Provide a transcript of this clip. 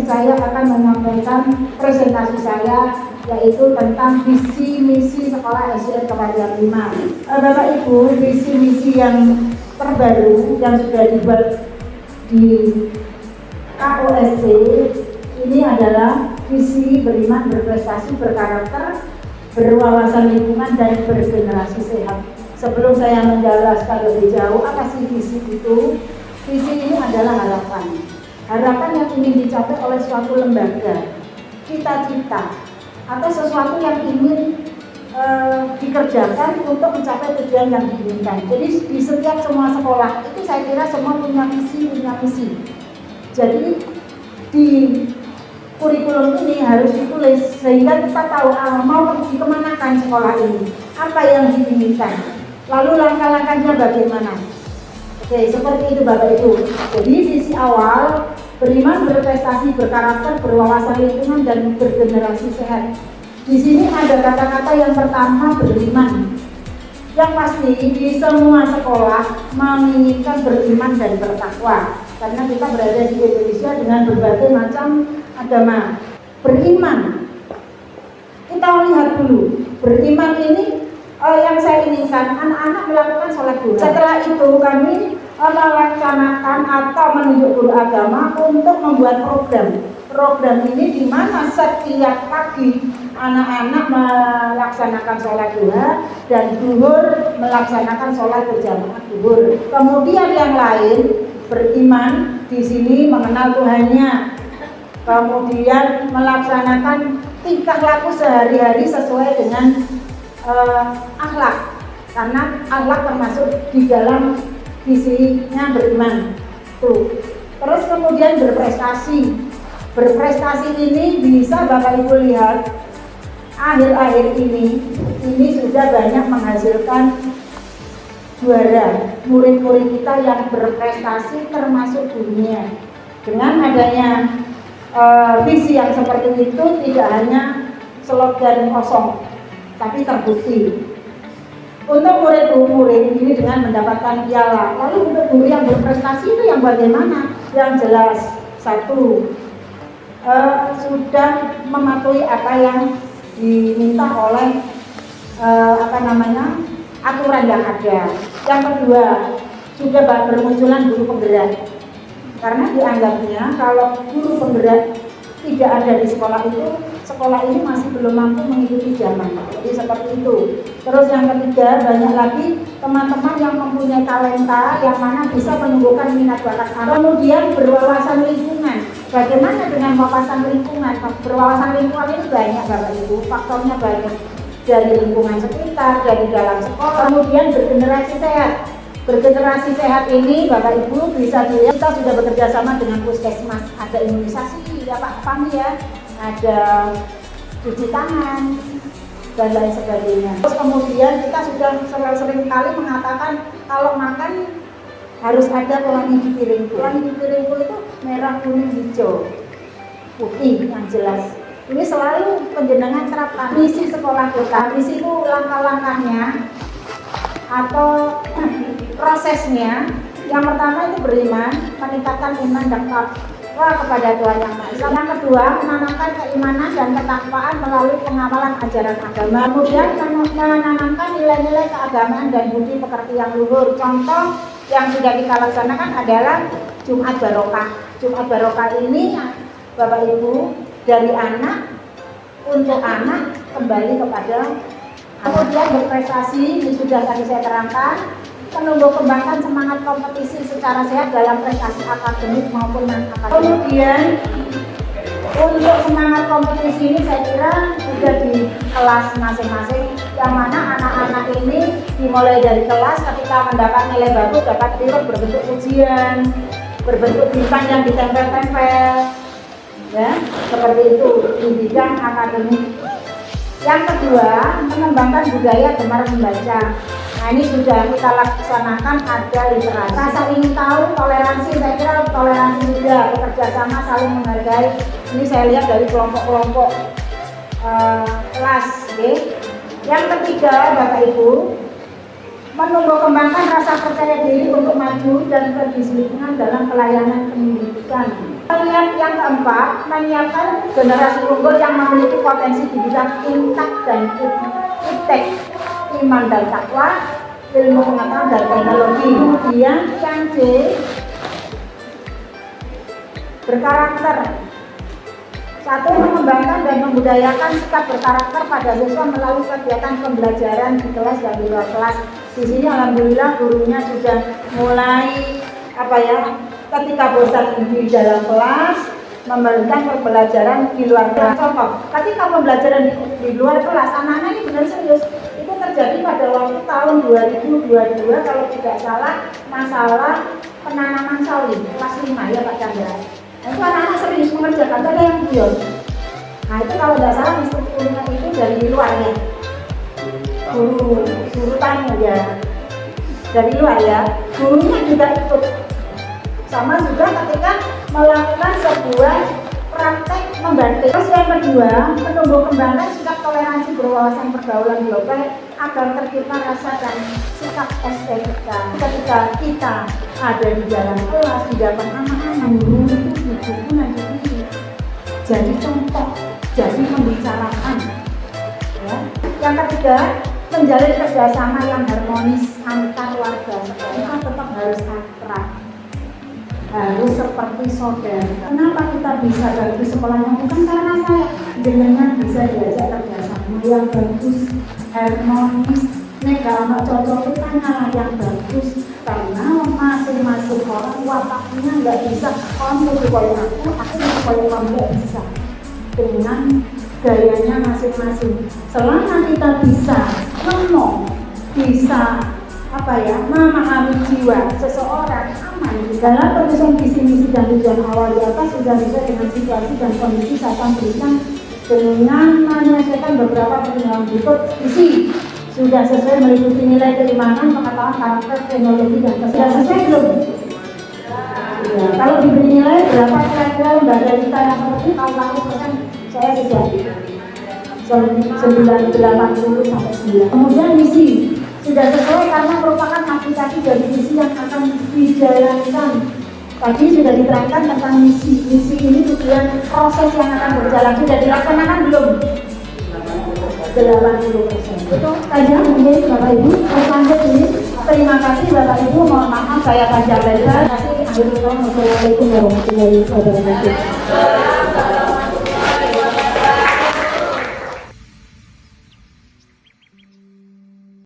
saya akan menyampaikan presentasi saya, yaitu tentang visi misi sekolah SDN Kepatihan 5. Bapak Ibu, visi misi yang terbaru yang sudah dibuat di KOSC ini adalah visi beriman, berprestasi, berkarakter, berwawasan lingkungan, dan bergenerasi sehat. Sebelum saya menjelaskan lebih jauh apa sih visi itu, visi ini adalah harapan yang ingin dicapai oleh suatu lembaga, cita-cita, atau sesuatu yang ingin dikerjakan untuk mencapai tujuan yang diinginkan. Jadi di setiap semua sekolah itu saya kira semua punya visi, punya misi. Jadi di kurikulum ini harus ditulis sehingga kita tahu mau pergi kemanakan sekolah ini, apa yang diinginkan, lalu langkah-langkahnya bagaimana. Oke, seperti itu Bapak Ibu. Jadi visi awal beriman, berprestasi, berkarakter, berwawasan lingkungan, dan bergenerasi sehat. Di sini ada kata-kata yang pertama, beriman. Yang pasti di semua sekolah menginginkan beriman dan bertakwa, karena kita berada di Indonesia dengan berbagai macam agama. Beriman, kita lihat dulu. Beriman ini yang saya inginkan anak-anak melakukan sholat duha. Setelah itu kami melaksanakan atau menunjuk guru agama untuk membuat program ini di mana setiap pagi anak-anak melaksanakan sholat duha dan zuhur melaksanakan sholat berjamaah zuhur. Kemudian yang lain beriman di sini mengenal Tuhannya, kemudian melaksanakan tingkah laku sehari-hari sesuai dengan akhlak, karena akhlak termasuk di dalam visinya beriman tuh. Terus kemudian berprestasi ini bisa Bapak Ibu lihat akhir-akhir ini sudah banyak menghasilkan juara murid-murid kita yang berprestasi termasuk dunia. Dengan adanya visi yang seperti itu tidak hanya slogan kosong, tapi terbukti. Untuk murid-murid ini dengan mendapatkan piala. Lalu untuk guru yang berprestasi itu yang bagaimana? Yang jelas, satu, sudah mematuhi apa yang diminta oleh aturan yang ada. Yang kedua, sudah bermunculan guru penggerak. Karena dianggapnya kalau guru penggerak tidak ada di sekolah itu, sekolah ini masih belum mampu mengikuti zaman. Jadi seperti itu. Terus yang ketiga, banyak lagi teman-teman yang mempunyai talenta yang mana bisa menumbuhkan minat bakat anak. Kemudian berwawasan lingkungan. Bagaimana dengan wawasan lingkungan? Berwawasan lingkungan ini banyak Bapak Ibu, faktornya banyak. Dari lingkungan sekitar, dari dalam sekolah. Kemudian bergenerasi sehat. Bergenerasi sehat ini Bapak Ibu bisa dilihat kita sudah bekerja sama dengan puskesmas, ada imunisasi ya Pak Fahmi ya, ada cuci tangan dan lain sebagainya. Terus kemudian kita sudah sering kali mengatakan kalau makan harus ada pewangi di piringku. Pewangi di piringku itu merah, kuning, hijau, putih yang jelas. Ini selalu penjenengan terapkan. Misi sekolah kita, misi itu langkah-langkahnya atau prosesnya. Yang pertama itu beriman, meningkatkan iman dan takwa kepada Tuhan Yang Maha Esa. Yang kedua, menanamkan keimanan dan ketakwaan melalui pengawalan ajaran agama. Kemudian menanamkan nilai-nilai keagamaan dan budi pekerti yang luhur. Contoh yang sudah kita laksanakan adalah Jumat Barokah. Jumat Barokah ini Bapak Ibu dari anak untuk anak kembali kepada. Kemudian berprestasi, ini sudah tadi saya terangkan, menumbuh kembangkan semangat kompetisi secara sehat dalam prestasi akademik maupun non-akademik. Kemudian untuk semangat kompetisi ini saya kira sudah di kelas masing-masing, yang mana anak-anak ini dimulai dari kelas ketika mendapat nilai bagus dapat reward berbentuk ujian, berbentuk bintang yang ditempel-tempel, ya seperti itu di bidang akademik. Yang kedua, mengembangkan budaya gemar membaca. Nah ini sudah kita laksanakan, ada literasi. Rasa ingin tahu, toleransi, saya kira toleransi juga, bekerja sama, saling menghargai. Ini saya lihat dari kelompok-kelompok kelas. Okay. Yang ketiga Bapak Ibu, menumbuh kembangkan rasa percaya diri untuk maju dan kedisiplinan dalam pelayanan pendidikan. Yang keempat, menyiapkan generasi unggul yang memiliki potensi di bidang intak dan iptek, iman dan takwa, ilmu pengetahuan dan teknologi. Kemudian yang C, berkarakter. Satu, mengembangkan dan membudayakan sikap berkarakter pada siswa melalui kegiatan pembelajaran di kelas dan di luar kelas. Di sini alhamdulillah gurunya sudah mulai ketika bosan di dalam kelas memberikan pembelajaran di luar kelas. Contoh, ketika pembelajaran di luar kelas, anak-anak ini benar serius. Itu terjadi pada waktu tahun 2022 kalau tidak salah, masalah penanaman sawit kelas 5 ya Pak Chandra. Nah, itu anak-anak serius mengerjakan, ada yang guyon. Nah itu kalau tidak salah instrukturnya itu dari luar ya, guru tamu ya, dari luar ya. Gurunya juga ikut. Sama juga ketika melakukan sebuah praktek membantu. Terus yang kedua, menumbuh kembangkan sikap toleransi berwawasan pergaulan global agar tercipta rasa dan sikap estetika. Ketika kita ada di dalam kelas, di depan anak-anak, guru itu buku nanti jadi contoh, jadi pembicaraan. Ya. Yang ketiga, menjalin kerjasama yang harmonis antar warga sekolah. Tetap harus akrab, harus seperti saudara. Kenapa kita bisa bagus sekolahnya? Bukan karena saya, dengan bisa diajak kerjasama yang bagus, harmonis. Kalau cocok kita ngalah yang bagus, karena masing-masing orang wataknya nggak bisa. Kamu supaya aku supaya kamu nggak bisa. Dengan gayanya masing-masing. Selama kita bisa ngomong, bisa memahami jiwa seseorang, aman. Dalam penyusunan visi misi dan tujuan awal di atas sudah sesuai dengan situasi dan kondisi saat berikan dengan menyelesaikan beberapa pertimbangan berikut. Visi sudah sesuai meliputi nilai keimanan, pengetahuan, karakter, teknologi dan kesehatan. Sudah sesuai belum? Ya, kalau diberi nilai berapa kira-kira lembaga kita yang seperti tahun lalu saya sudah 80 sampai 9. Kemudian misi sudah sesuai karena merupakan aplikasi dari misi yang akan dijalankan. Tadi sudah diterangkan tentang misi. Misi ini tujuan proses yang akan berjalan. Sudah dilaksanakan belum? 80%. Itu saja mungkin Bapak Ibu. Lanjut ini. Terima kasih Bapak Ibu. Mohon maaf saya panjang lebar. Terima kasih. Assalamualaikum warahmatullahi wabarakatuh.